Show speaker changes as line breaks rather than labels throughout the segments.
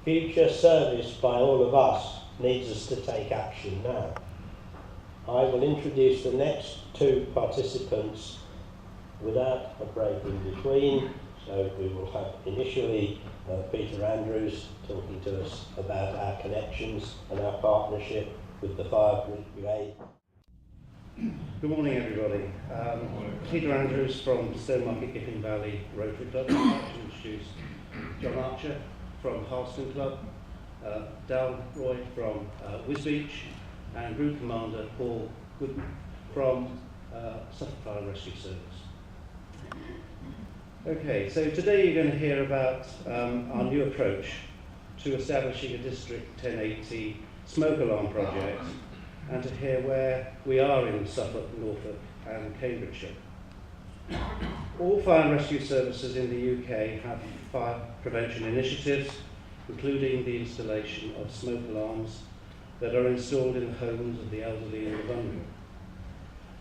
future service by all of us needs us to take action now. I will introduce the next two participants without a break in between. So we will have initially Peter Andrews talking to us about our connections and our partnership with the Fire Brigade.
Good morning, everybody. Peter Andrews from Stowmarket, Gipping Valley Rotary Club. I'd like to introduce John Archer from Harleston Club, Dal Roy from Wisbeach, and Group Commander Paul Goodman from Suffolk Fire and Rescue Service. Okay, so today you're going to hear about our new approach to establishing a District 1080 smoke alarm project, and to hear where we are in Suffolk, Norfolk and Cambridgeshire. All fire and rescue services in the UK have fire prevention initiatives, including the installation of smoke alarms that are installed in the homes of the elderly and the vulnerable.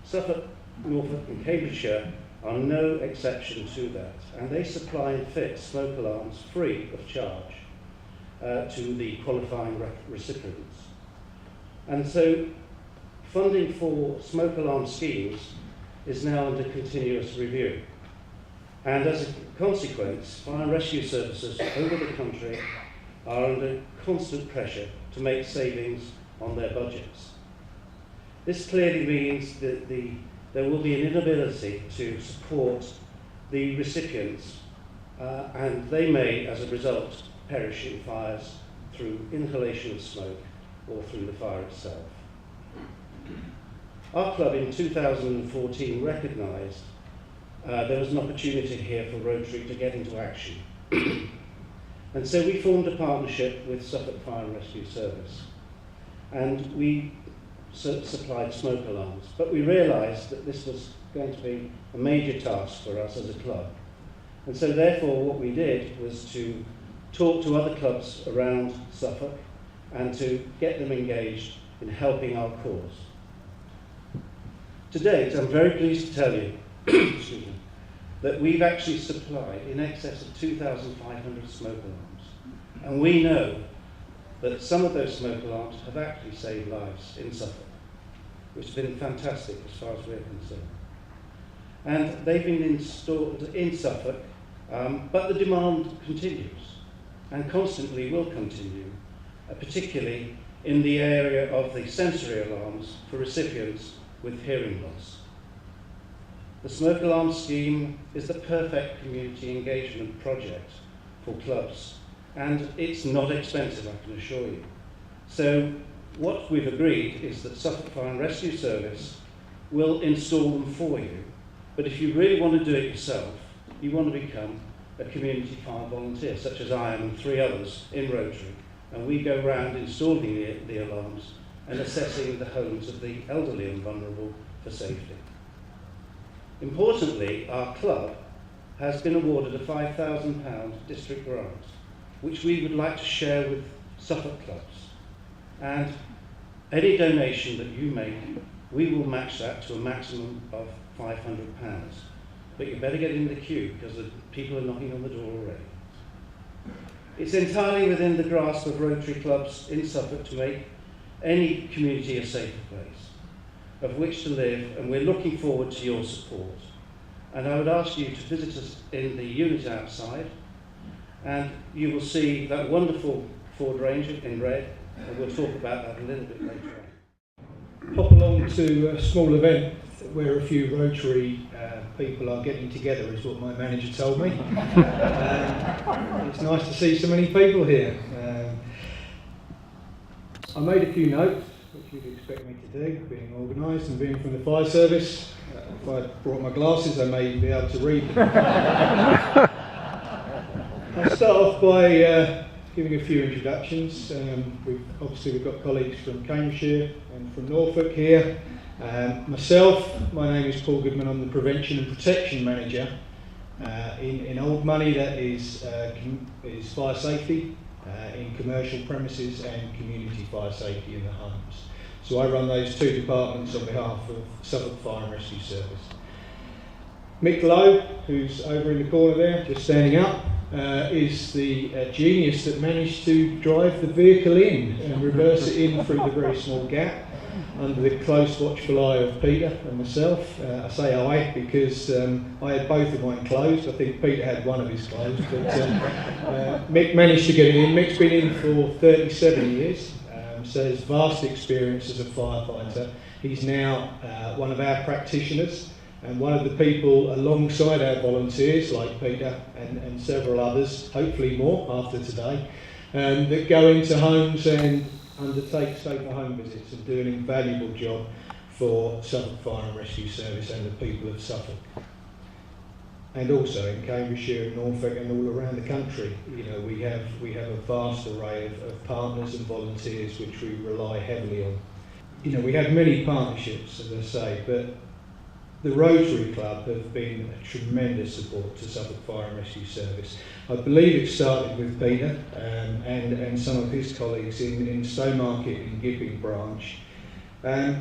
Suffolk, Norfolk and Cambridgeshire are no exception to that, and they supply and fit smoke alarms free of charge to the qualifying recipients. And so funding for smoke alarm schemes is now under continuous review. And as a consequence, fire and rescue services over the country are under constant pressure to make savings on their budgets. This clearly means that there will be an inability to support the recipients, and they may, as a result, perish in fires through inhalation of smoke or through the fire itself. Our club in 2014 recognised there was an opportunity here for Rotary to get into action. And so we formed a partnership with Suffolk Fire and Rescue Service, and we supplied smoke alarms. But we realised that this was going to be a major task for us as a club. And so therefore what we did was to talk to other clubs around Suffolk and to get them engaged in helping our cause. To date, I'm very pleased to tell you excuse me, that we've actually supplied in excess of 2,500 smoke alarms. And we know that some of those smoke alarms have actually saved lives in Suffolk, which has been fantastic as far as we're concerned. And they've been installed in Suffolk, but the demand continues and constantly will continue, particularly in the area of the sensory alarms for recipients with hearing loss. The smoke alarm scheme is the perfect community engagement project for clubs, and it's not expensive, I can assure you. So what we've agreed is that Suffolk Fire and Rescue Service will install them for you, but if you really want to do it yourself, you want to become a community fire volunteer, such as I am and 3 others in Rotary, and we go around installing the alarms and assessing the homes of the elderly and vulnerable for safety. Importantly, our club has been awarded a £5,000 district grant, which we would like to share with Suffolk clubs. And any donation that you make, we will match that to a maximum of £500. But you better get in the queue because the people are knocking on the door already. It's entirely within the grasp of Rotary clubs in Suffolk to make any community a safer place of which to live, and we're looking forward to your support. And I would ask you to visit us in the unit outside, and you will see that wonderful Ford Ranger in red, and we'll talk about that a little bit later on.
Pop along to a small event where a few Rotary people are getting together, is what my manager told me. It's nice to see so many people here. I made a few notes, which you'd expect me to do, being organised and being from the fire service. If I brought my glasses, I may be able to read them. I'll start off by giving a few introductions. We've got colleagues from Cambridgeshire and from Norfolk here. Myself, my name is Paul Goodman. I'm the Prevention and Protection Manager. In old money, that is fire safety in commercial premises and community fire safety in the homes. So I run those 2 departments on behalf of Suffolk Fire and Rescue Service. Mick Lowe, who's over in the corner there, just standing up, is the genius that managed to drive the vehicle in and reverse it in through the very small gap under the close watchful eye of Peter and myself. I say I because I had both of mine closed. I think Peter had one of his closed, but Mick managed to get it in. Mick's been in for 37 years, so has vast experience as a firefighter. He's now one of our practitioners and one of the people alongside our volunteers like Peter and several others, hopefully more after today, that go into homes and undertake safer home visits and do an invaluable job for Suffolk Fire and Rescue Service and the people of Suffolk. And also in Cambridgeshire and Norfolk and all around the country. You know, we have a vast array of partners and volunteers which we rely heavily on. You know, we have many partnerships, as I say, but the Rotary Club have been a tremendous support to Suffolk Fire and Rescue Service. I believe it started with Peter and some of his colleagues in Stowmarket and Gipping branch. The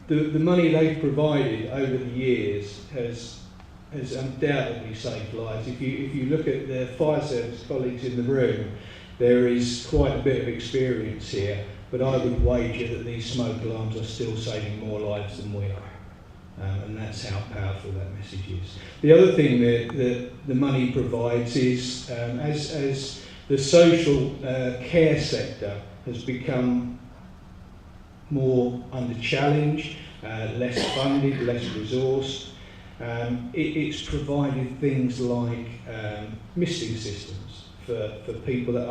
money they've provided over the years has undoubtedly saved lives. If you look at the fire service colleagues in the room, there is quite a bit of experience here, but I would wager that these smoke alarms are still saving more lives than we are. And that's how powerful that message is. The other thing that the money provides is, as the social care sector has become more under challenge, less funded, less resourced, it's provided things like misting systems for people that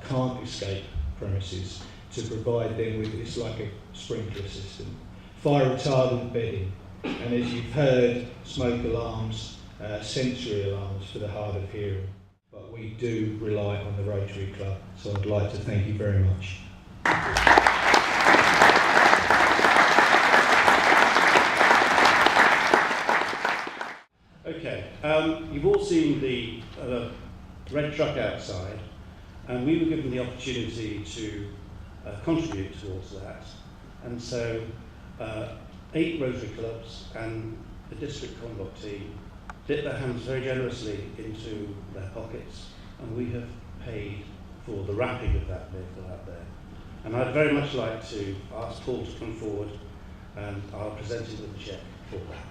can't escape premises, to provide them with, it's like a sprinkler system, fire retardant bedding, and as you've heard, smoke alarms, sensory alarms for the hard of hearing. But we do rely on the Rotary Club, so I'd like to thank you very much.
Okay, you've all seen the red truck outside, and we were given the opportunity to contribute towards that. And so 8 Rotary clubs and the district conduct team dipped their hands very generously into their pockets, and we have paid for the wrapping of that vehicle out there. And I'd very much like to ask Paul to come forward, and I'll present him with a cheque for that.